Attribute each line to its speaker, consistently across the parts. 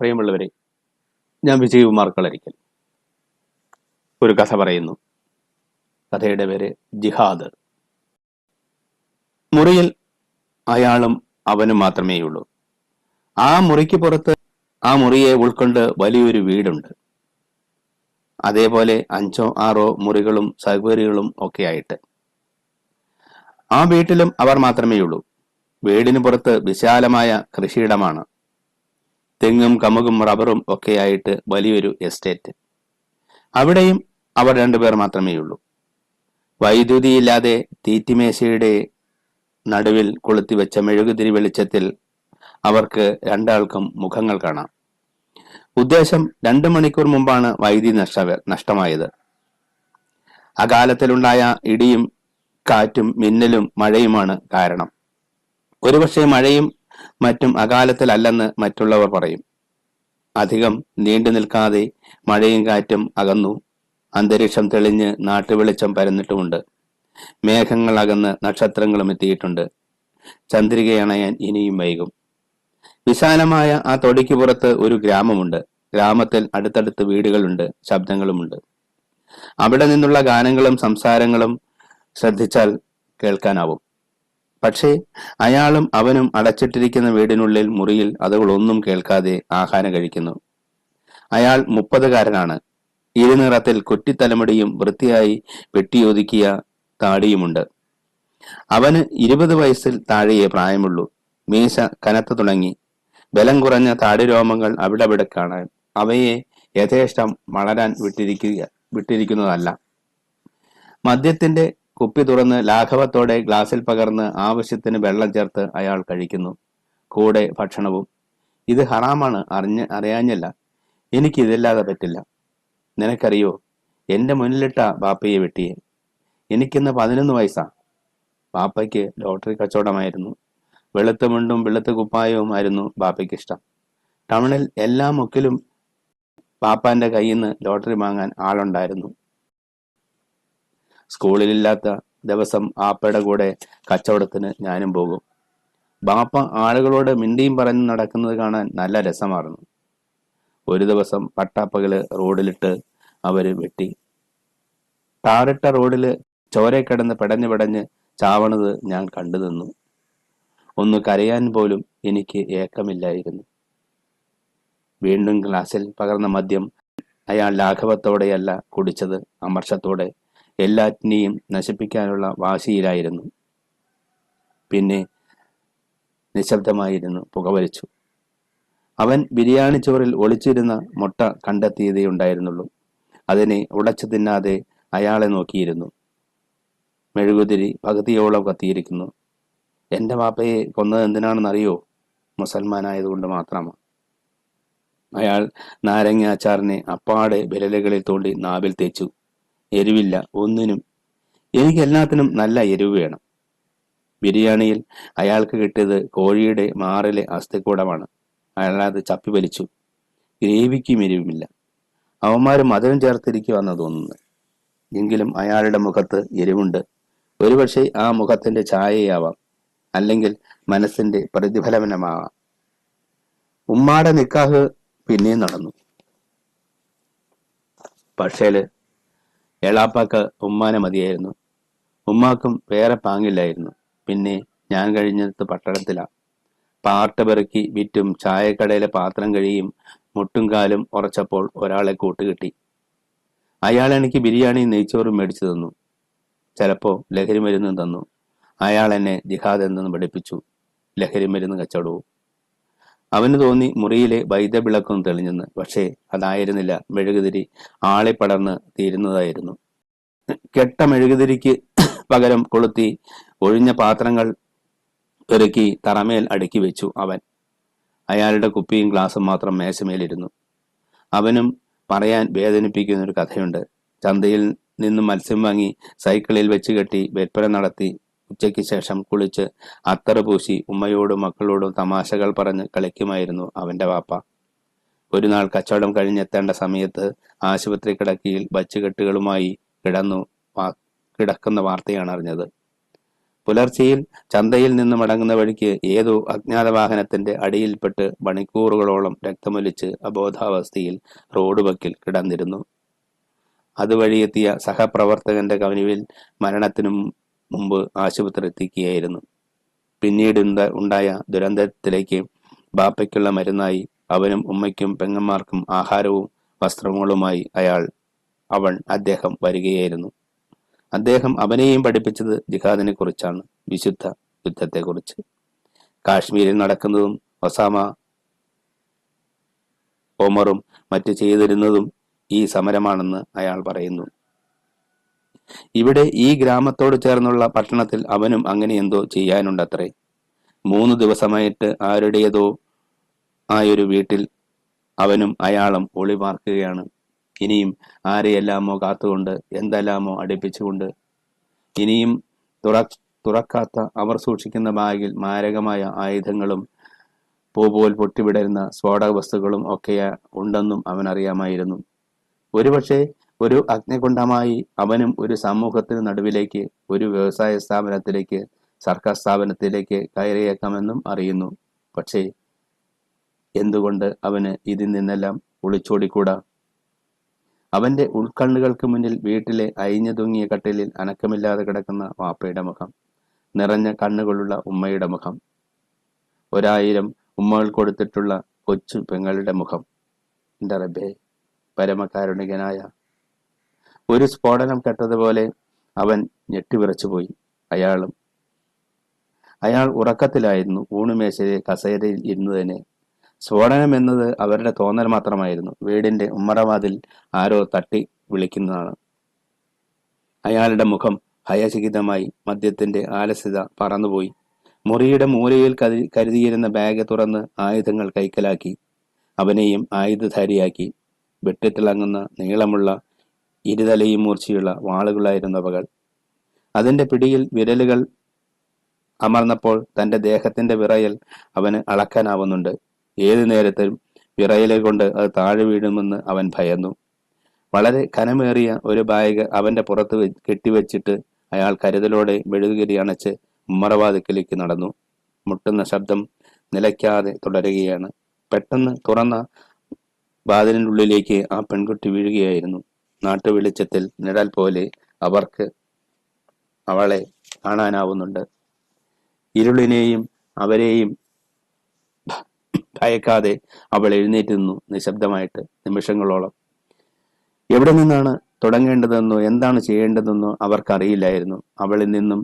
Speaker 1: പ്രിയമുള്ളവരെ, ഞാൻ വിജയകുമാർ കളരിക്കൽ ഒരു കഥ പറയുന്നു. കഥയുടെ പേര് ജിഹാദ്. മുറിയിൽ അയാളും അവനും മാത്രമേയുള്ളൂ. ആ മുറിക്ക് പുറത്ത് ആ മുറിയെ ഉൾക്കൊണ്ട് വലിയൊരു വീടുണ്ട്. അതേപോലെ 5ഓ 6ഓ മുറികളും സൗകര്യങ്ങളും ഒക്കെ ആയിട്ട്. ആ വീട്ടിലും അവർ മാത്രമേയുള്ളൂ. വീടിന് പുറത്ത് വിശാലമായ കൃഷിയിടമാണ്. തെങ്ങും കമുകും റബ്ബറും ഒക്കെയായിട്ട് വലിയൊരു എസ്റ്റേറ്റ്. അവിടെയും അവർ 2 പേർ മാത്രമേയുള്ളൂ. വൈദ്യുതിയില്ലാതെ തീറ്റിമേശയുടെ നടുവിൽ കൊളുത്തിവെച്ച മെഴുകുതിരി വെളിച്ചത്തിൽ അവർക്ക് രണ്ടാൾക്കും മുഖങ്ങൾ കാണാം. ഉദ്ദേശം 2 മണിക്കൂർ മുമ്പാണ് വൈദ്യുതി നഷ്ടമായത്. അകാലത്തിലുണ്ടായ ഇടിയും കാറ്റും മിന്നലും മഴയുമാണ് കാരണം. ഒരുപക്ഷെ മഴയും മറ്റും അകാലത്തിലല്ലെന്ന് മറ്റുള്ളവർ പറയും. അധികം നീണ്ടു നിൽക്കാതെ മഴയും കാറ്റും അകന്നു. അന്തരീക്ഷം തെളിഞ്ഞ് നാട്ടുവെളിച്ചം പരന്നിട്ടുമുണ്ട്. മേഘങ്ങൾ അകന്ന് നക്ഷത്രങ്ങളും എത്തിയിട്ടുണ്ട്. ചന്ദ്രികയണയാൻ ഇനിയും വൈകും. വിശാലമായ ആ തൊടിക്ക് പുറത്ത് ഒരു ഗ്രാമമുണ്ട്. ഗ്രാമത്തിൽ അടുത്തടുത്ത് വീടുകളുണ്ട്, ശബ്ദങ്ങളുമുണ്ട്. അവിടെ നിന്നുള്ള ഗാനങ്ങളും സംസാരങ്ങളും ശ്രദ്ധിച്ചാൽ കേൾക്കാനാവും. പക്ഷേ അയാളും അവനും അടച്ചിട്ടിരിക്കുന്ന വീടിനുള്ളിൽ മുറിയിൽ അതുകളൊന്നും കേൾക്കാതെ ആഹാരം കഴിക്കുന്നു. അയാൾ 30കാരനാണ്. ഇരുനിറത്തിൽ കുറ്റിത്തലമുടിയും വൃത്തിയായി വെട്ടിയൊതുക്കിയ താടിയുമുണ്ട്. അവന് 20 വയസ്സിൽ താഴെയേ പ്രായമുള്ളൂ. മീശ കനത്തു തുടങ്ങി. ബലം കുറഞ്ഞ താടിരോമങ്ങൾ അവിടെ കാണാൻ. അവയെ യഥേഷ്ടം വളരാൻ വിട്ടിരിക്കുന്നതല്ല. മദ്യത്തിന്റെ കുപ്പി തുറന്ന് ലാഘവത്തോടെ ഗ്ലാസിൽ പകർന്ന് ആവശ്യത്തിന് വെള്ളം ചേർത്ത് അയാൾ കഴിക്കുന്നു. കൂടെ ഭക്ഷണവും. ഇത് ഹറാമാണ്, അറിയാഞ്ഞല്ല. എനിക്കിതില്ലാതെ പറ്റില്ല. നിനക്കറിയോ, എന്റെ മുന്നിലിട്ട ബാപ്പയെ വെട്ടിയെ. എനിക്കിന്ന് 11 വയസ്സാ. ബാപ്പയ്ക്ക് ലോട്ടറി കച്ചവടമായിരുന്നു. വെളുത്ത മുണ്ടും വെളുത്ത കുപ്പായവും ആയിരുന്നു ബാപ്പയ്ക്ക് ഇഷ്ടം. ടൗണിൽ എല്ലാ മുക്കിലും ബാപ്പാന്റെ കയ്യിൽ നിന്ന് ലോട്ടറി വാങ്ങാൻ ആളുണ്ടായിരുന്നു. സ്കൂളിലില്ലാത്ത ദിവസം ആപ്പയുടെ കൂടെ കച്ചവടത്തിന് ഞാനും പോകും. ബാപ്പ ആളുകളോട് മിണ്ടിയും പറഞ്ഞ് നടക്കുന്നത് കാണാൻ നല്ല രസമായിരുന്നു. ഒരു ദിവസം പട്ടാപ്പകല് റോഡിലിട്ട് അവര് വെട്ടി. ടാറിട്ട റോഡില് ചോര കിടന്ന് പെടഞ്ഞ് ചാവണത് ഞാൻ കണ്ടു നിന്നു. ഒന്ന് കരയാൻ പോലും എനിക്ക് ഏക്കമില്ലായിരുന്നു. വീണ്ടും ഗ്ലാസിൽ പകർന്ന മദ്യം അയാൾ ലാഘവത്തോടെയല്ല കുടിച്ചത്, അമർഷത്തോടെ. എല്ലാറ്റിനെയും നശിപ്പിക്കാനുള്ള വാശിയിലായിരുന്നു. പിന്നെ നിശബ്ദമായിരുന്നു പുകവലിച്ചു. അവൻ ബിരിയാണി ചോറിൽ ഒളിച്ചിരുന്ന മുട്ട കണ്ടെത്തിയതേ ഉണ്ടായിരുന്നുള്ളൂ. അതിനെ ഉടച്ചു തിന്നാതെ അയാളെ നോക്കിയിരുന്നു. മെഴുകുതിരി പകുതിയോളം കത്തിയിരിക്കുന്നു. എന്റെ വാപ്പയെ കൊന്നത് എന്തിനാണെന്നറിയോ? മുസൽമാനായതുകൊണ്ട് മാത്രമാണ്. അയാൾ നാരങ്ങ അച്ചാറിനെ അപ്പാടെ വിരലുകളിൽ തോണ്ടി നാവിൽ തേച്ചു. എരിവില്ല ഒന്നിനും. എനിക്ക് എല്ലാത്തിനും നല്ല എരിവ് വേണം. ബിരിയാണിയിൽ അയാൾക്ക് കിട്ടിയത് കോഴിയുടെ മാറിലെ അസ്ഥിക്കൂടമാണ്. അയാൾ അത് ചപ്പി വലിച്ചു. ഗ്രേവിക്കും എരിവുമില്ല. അവന്മാര് മധുരം ചേർത്തിരിക്കുവാന്ന് തോന്നുന്നു. എങ്കിലും അയാളുടെ മുഖത്ത് എരിവുണ്ട്. ഒരുപക്ഷെ ആ മുഖത്തിന്റെ ഛായയാവാം, അല്ലെങ്കിൽ മനസ്സിന്റെ പ്രതിഫലനമാവാം. ഉമ്മാടെ നിക്കാഹ് പിന്നെയും നടന്നു. പക്ഷേല് എളാപ്പാക്ക് ഉമ്മാനെ മതിയായിരുന്നു. ഉമ്മാക്കും വേറെ പാങ്ങില്ലായിരുന്നു. പിന്നെ ഞാൻ കഴിഞ്ഞത് പട്ടണത്തിലാ. പാർട്ട് പെറുക്കി വിറ്റും ചായക്കടയിലെ പാത്രം കഴിയും മുട്ടും കാലും ഉറച്ചപ്പോൾ ഒരാളെ കൂട്ടുകിട്ടി. അയാൾ എനിക്ക് ബിരിയാണി നെയ്ച്ചോറും മേടിച്ചു തന്നു. ചിലപ്പോ ലഹരി മരുന്നും തന്നു. അയാൾ എന്നെ ജിഹാദ് എന്തെന്ന് പഠിപ്പിച്ചു. ലഹരി മരുന്ന് കച്ചവടവും. അവന് തോന്നി മുറിയിലെ വൈദ്യവിളക്കും തെളിഞ്ഞെന്ന്. പക്ഷേ അതായിരുന്നില്ല. മെഴുകുതിരി ആളിപ്പടർന്ന് തീരുന്നതായിരുന്നു. കെട്ട മെഴുകുതിരിക്ക് പകരം കൊളുത്തി ഒഴിഞ്ഞ പാത്രങ്ങൾ പെറുക്കി തറമേൽ അടുക്കി വെച്ചു അവൻ. അയാളുടെ കുപ്പിയും ഗ്ലാസും മാത്രം മേശമേലിരുന്നു. അവനും പറയാൻ വേദനിപ്പിക്കുന്ന ഒരു കഥയുണ്ട്. ചന്തയിൽ നിന്നും മത്സ്യം വാങ്ങി സൈക്കിളിൽ വെച്ച് കെട്ടി വിൽപ്പന നടത്തി ഉച്ചയ്ക്ക് ശേഷം കുളിച്ച് അത്തറ് പൂശി ഉമ്മയോടും മക്കളോടും തമാശകൾ പറഞ്ഞ് കളിക്കുമായിരുന്നു അവന്റെ വാപ്പ. ഒരു നാൾ കച്ചവടം കഴിഞ്ഞെത്തേണ്ട സമയത്ത് ആശുപത്രി കിടക്കയിൽ വച്ചുകെട്ടുകളുമായി കിടക്കുന്ന വാർത്തയാണ് അറിഞ്ഞത്. പുലർച്ചയിൽ ചന്തയിൽ നിന്ന് മടങ്ങുന്ന വഴിക്ക് ഏതോ അജ്ഞാത വാഹനത്തിന്റെ അടിയിൽപ്പെട്ട് മണിക്കൂറുകളോളം രക്തമൊലിച്ച് അബോധാവസ്ഥയിൽ റോഡ് വക്കിൽ കിടന്നിരുന്നു. അതുവഴിയെത്തിയ സഹപ്രവർത്തകന്റെ കനിവിൽ മരണത്തിനു മുമ്പ് ആശുപത്രി എത്തിക്കുകയായിരുന്നു. പിന്നീട് ഉണ്ടായ ദുരന്തത്തിലേക്ക് ബാപ്പയ്ക്കുള്ള മരുന്നായി അവനും ഉമ്മയ്ക്കും പെങ്ങന്മാർക്കും ആഹാരവും വസ്ത്രങ്ങളുമായി അദ്ദേഹം വരികയായിരുന്നു. അദ്ദേഹം അവനെയും പഠിപ്പിച്ചത് ജിഹാദിനെ കുറിച്ചാണ്, വിശുദ്ധ യുദ്ധത്തെക്കുറിച്ച്. കാശ്മീരിൽ നടക്കുന്നതും ഒസാമ ഒമറും മറ്റു ചെയ്തിരുന്നതും ഈ സമരമാണെന്ന് അയാൾ പറയുന്നു. ഇവിടെ ഈ ഗ്രാമത്തോട് ചേർന്നുള്ള പട്ടണത്തിൽ അവനും അങ്ങനെ എന്തോ ചെയ്യാനുണ്ടത്രേ. 3 ദിവസമായിട്ട് ആരുടേതോ ആയൊരു വീട്ടിൽ അവനും അയാളും ഒളിപാർക്കുകയാണ്. ഇനിയും ആരെയെല്ലാമോ കാത്തുകൊണ്ട്, എന്തെല്ലാമോ അടുപ്പിച്ചുകൊണ്ട്, ഇനിയും തുറക്കാത്ത അവർ സൂക്ഷിക്കുന്ന ബാഗിൽ മാരകമായ ആയുധങ്ങളും പൂപോൽ പൊട്ടിവിടരുന്ന സ്ഫോടക വസ്തുക്കളും ഒക്കെ ഉണ്ടെന്നും അവൻ അറിയാമായിരുന്നു. ഒരുപക്ഷെ ഒരു അഗ്നികുണ്ഡമായി അവനും ഒരു സമൂഹത്തിന് നടുവിലേക്ക്, ഒരു വ്യവസായ സ്ഥാപനത്തിലേക്ക്, സർക്കാർ സ്ഥാപനത്തിലേക്ക് കയറിയേക്കാമെന്നും അറിയുന്നു. പക്ഷേ എന്തുകൊണ്ട് അവന് ഇതിൽ നിന്നെല്ലാം ഒളിച്ചോടിക്കൂടാ? അവന്റെ ഉൾക്കണ്ണുകൾക്ക് മുന്നിൽ വീട്ടിലെ അയിഞ്ഞു തൂങ്ങിയ കട്ടിലിൽ അനക്കമില്ലാതെ കിടക്കുന്ന വാപ്പയുടെ മുഖം, നിറഞ്ഞ കണ്ണുകളുള്ള ഉമ്മയുടെ മുഖം, 1000 ഉമ്മകൾ കൊടുത്തിട്ടുള്ള കൊച്ചു പെങ്ങളുടെ മുഖം. എൻ്റെ റബ്ബേ, പരമകാരുണികനായ! ഒരു സ്ഫോടനം കേട്ടതുപോലെ അവൻ ഞെട്ടിവിറച്ചുപോയി. അയാൾ ഉറക്കത്തിലായിരുന്നു. ഊണുമേശയിലെ കസേരയിൽ ഇരുന്നു തന്നെ. സ്ഫോടനം എന്നത് അവരുടെ തോന്നൽ മാത്രമായിരുന്നു. വീടിന്റെ ഉമ്മറവാതിൽ ആരോ തട്ടി വിളിക്കുന്നതാണ്. അയാളുടെ മുഖം ഭയചകിതമായി. മദ്യത്തിന്റെ ആലസ്യത പറന്നുപോയി. മുറിയുടെ മൂലയിൽ കരുതിയിരുന്ന ബാഗ് തുറന്ന് ആയുധങ്ങൾ കൈക്കലാക്കി. അവനെയും ആയുധധാരിയാക്കി. വെട്ടിത്തിളങ്ങുന്ന നീളമുള്ള ഇരുതലയും മൂർച്ചയുള്ള വാളുകളായിരുന്നു അവകൾ. അതിന്റെ പിടിയിൽ വിരലുകൾ അമർന്നപ്പോൾ തന്റെ ദേഹത്തിന്റെ വിറയൽ അവന് അളക്കാനാവുന്നുണ്ട്. ഏതു നേരത്തും വിറയലെ കൊണ്ട് അത് താഴെ വീഴുമെന്ന് അവൻ ഭയന്നു. വളരെ ഘനമേറിയ ഒരു ബാഗ് അവന്റെ പുറത്ത് കെട്ടിവെച്ചിട്ട് അയാൾ കരുതലോടെ മെഴുകുതിരി അണച്ച് ഉമ്മറവാതിക്കലേക്ക് നടന്നു. മുട്ടുന്ന ശബ്ദം നിലയ്ക്കാതെ തുടരുകയാണ്. പെട്ടെന്ന് തുറന്ന വാതിലിനുള്ളിലേക്ക് ആ പെൺകുട്ടി വീഴുകയായിരുന്നു. നാട്ടുവെളിച്ചത്തിൽ നിഴൽ പോലെ അവർക്ക് അവളെ കാണാനാവുന്നുണ്ട്. ഇരുളിനെയും അവരെയും ഭയക്കാതെ അവൾ എഴുന്നേറ്റ് നിന്നു, നിശബ്ദമായിട്ട്, നിമിഷങ്ങളോളം. എവിടെ നിന്നാണ് തുടങ്ങേണ്ടതെന്നോ എന്താണ് ചെയ്യേണ്ടതെന്നോ അവർക്കറിയില്ലായിരുന്നു. അവളിൽ നിന്നും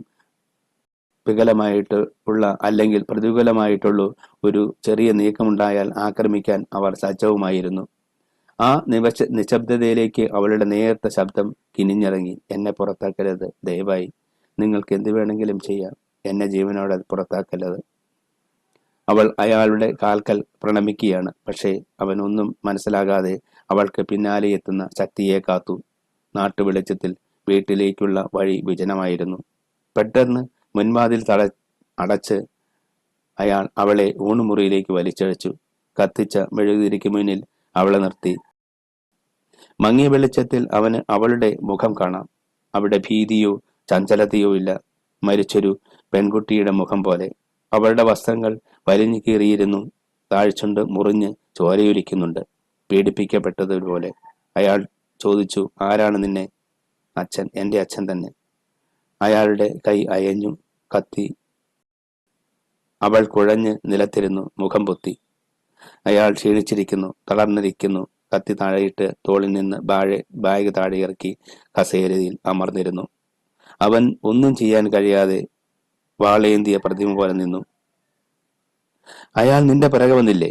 Speaker 1: വികലമായിട്ട് ഉള്ള അല്ലെങ്കിൽ പ്രതികൂലമായിട്ടുള്ള ഒരു ചെറിയ നീക്കമുണ്ടായാൽ ആക്രമിക്കാൻ അവർ സജ്ജവുമായിരുന്നു. ആ നിശബ്ദതയിലേക്ക് അവളുടെ നേർത്ത ശബ്ദം കിനിഞ്ഞിറങ്ങി. എന്നെ പുറത്താക്കരുത്, ദയവായി. നിങ്ങൾക്ക് എന്ത് വേണമെങ്കിലും ചെയ്യാം, എന്നെ ജീവനോടെ പുറത്താക്കരുത്. അവൾ അയാളുടെ കാൽക്കൽ പ്രണമിക്കുകയാണ്. പക്ഷേ അവൻ ഒന്നും മനസ്സിലാകാതെ അവൾക്ക് പിന്നാലെ എത്തുന്ന ശക്തിയെ കാത്തു. നാട്ടുവെളിച്ചത്തിൽ വീട്ടിലേക്കുള്ള വഴി വിജനമായിരുന്നു. പെട്ടെന്ന് മുൻവാതിൽ അടച്ച് അയാൾ അവളെ ഊണുമുറിയിലേക്ക് വലിച്ചഴച്ചു. കത്തിച്ച മെഴുകുതിരിക്ക് മുന്നിൽ അവളെ നിർത്തി. മങ്ങിയ വെളിച്ചത്തിൽ അവന് അവളുടെ മുഖം കാണാം. അവിടെ ഭീതിയോ ചഞ്ചലതയോ ഇല്ല. മരിച്ചൊരു പെൺകുട്ടിയുടെ മുഖം പോലെ. അവളുടെ വസ്ത്രങ്ങൾ വലിഞ്ഞു കീറിയിരുന്നു. താഴ്ചുണ്ട് മുറിഞ്ഞ് ചോരയൊലിക്കുന്നുണ്ട്. പീഡിപ്പിക്കപ്പെട്ടതുപോലെ. അയാൾ ചോദിച്ചു, ആരാണ് നിന്നെ? അച്ഛൻ, എൻ്റെ അച്ഛൻ തന്നെ. അയാളുടെ കൈ അയഞ്ഞു. കത്തി. അവൾ കുഴഞ്ഞ് നിലത്തിരുന്നു, മുഖം പൊത്തി. അയാൾ ക്ഷീണിച്ചിരിക്കുന്നു, തളർന്നിരിക്കുന്നു. കത്തി താഴെയിട്ട് തോളിൽ നിന്ന് ബാഗ് താഴെ ഇറക്കി കസേരയിൽ അമർന്നിരുന്നു. അവൻ ഒന്നും ചെയ്യാൻ കഴിയാതെ വാളേന്തിയ പ്രതിമ പോലെ നിന്നു. അയാൾ നിന്റെ പിറകെ വന്നില്ലേ?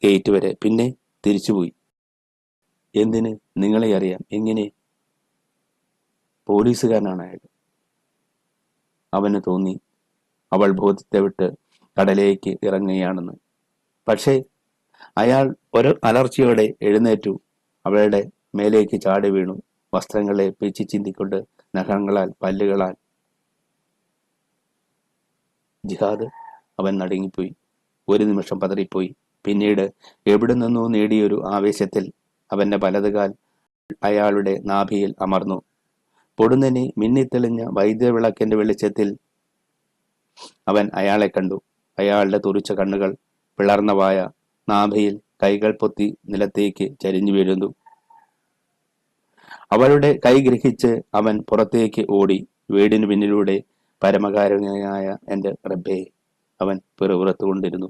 Speaker 1: ഗേറ്റ് വരെ. പിന്നെ തിരിച്ചുപോയി. എന്തിന്? നിങ്ങളെ അറിയാം. എങ്ങനെ? പോലീസുകാരനാണ് അയാൾ. അവന് തോന്നി അവൾ ബോധ്യത്തെ വിട്ട് കടലേക്ക് ഇറങ്ങുകയാണെന്ന്. പക്ഷേ അയാൾ ഒരു അലർച്ചയോടെ എഴുന്നേറ്റു. അവളുടെ മേലേക്ക് ചാടി വീണു. വസ്ത്രങ്ങളെ പിച്ചി ചിന്തിക്കൊണ്ട് നഖങ്ങളാൽ പല്ലുകളാൽ. ജിഹാദ്! അവൻ നടുങ്ങിപ്പോയി. ഒരു നിമിഷം പതറിപ്പോയി. പിന്നീട് എവിടെ നിന്നോ നേടിയൊരു ആവേശത്തിൽ അവന്റെ വലതുകാൽ അയാളുടെ നാഭിയിൽ അമർന്നു. പൊടുന്നനെ മിന്നിത്തെളിഞ്ഞ വൈദ്യുതവിളക്കിന്റെ വെളിച്ചത്തിൽ അവൻ അയാളെ കണ്ടു. അയാളുടെ തുറിച്ച കണ്ണുകൾ, പിളർന്ന വായ, നാഭിയിൽ കൈകൾ പൊത്തി നിലത്തേക്ക് ചരിഞ്ഞു വീഴുന്നു. അവളുടെ കൈ ഗ്രഹിച്ച് അവൻ പുറത്തേക്ക് ഓടി. വീടിന് പിന്നിലൂടെ. പരമകാരുണ്യനായ എന്റെ റബ്ബേ, അവൻ പിറുപിറുത്തുകൊണ്ടിരുന്നു.